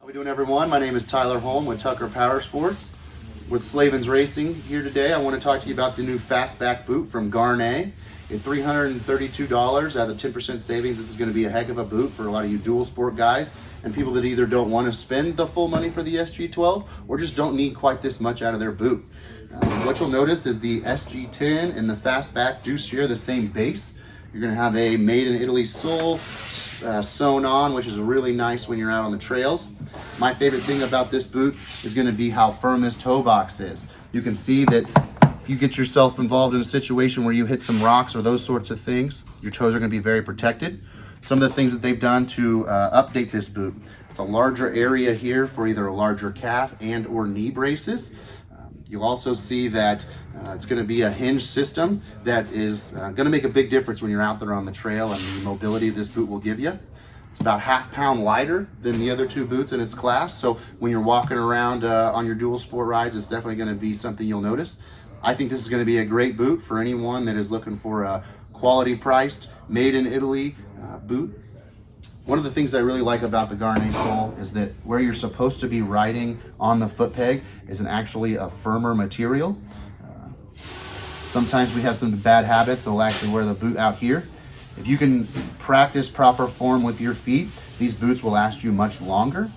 How we doing, everyone? My name is Tyler Holm with Tucker Powersports with Slavens Racing here today. I want to talk to you about the new Fastback boot from Gaerne. At $332 out of 10% savings, this is going to be a heck of a boot for a lot of you dual sport guys and people that either don't want to spend the full money for the SG12 or just don't need quite this much out of their boot. What you'll notice is the SG10 and the Fastback Juice share the same base. You're going to have a made in Italy sole sewn on, which is really nice when you're out on the trails. My favorite thing about this boot is going to be how firm this toe box is. You can see that if you get yourself involved in a situation where you hit some rocks or those sorts of things, your toes are going to be very protected. Some of the things that they've done to update this boot, it's a larger area here for either a larger calf and or knee braces. You'll also see that it's going to be a hinge system that is going to make a big difference when you're out there on the trail, and the mobility this boot will give you. It's about ½ pound lighter than the other two boots in its class, so when you're walking around on your dual sport rides, it's definitely going to be something you'll notice. I think this is going to be a great boot for anyone that is looking for a quality priced, made in Italy boot. One of the things I really like about the Gaerne sole is that where you're supposed to be riding on the foot peg is actually a firmer material. Sometimes we have some bad habits that will actually wear the boot out here. If you can practice proper form with your feet, these boots will last you much longer.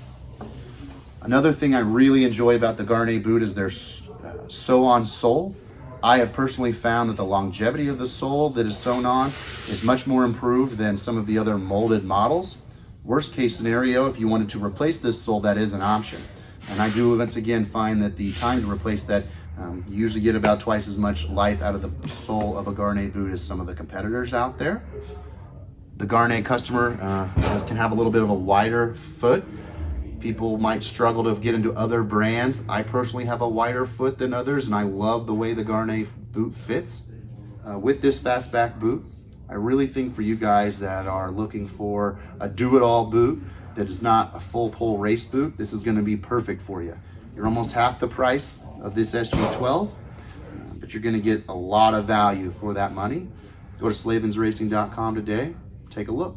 Another thing I really enjoy about the Gaerne boot is their sew-on sole. I have personally found that the longevity of the sole that is sewn on is much more improved than some of the other molded models. Worst case scenario, if you wanted to replace this sole, that is an option. And I do once again find that the time to replace that, you usually get about twice as much life out of the sole of a Gaerne boot as some of the competitors out there. The Gaerne customer can have a little bit of a wider foot. People might struggle to get into other brands. I personally have a wider foot than others, and I love the way the Gaerne boot fits. With this Fastback boot, I really think for you guys that are looking for a do-it-all boot that is not a full pull race boot, this is going to be perfect for you. You're almost half the price of this SG12, but you're going to get a lot of value for that money. Go to slavensracing.com today, take a look.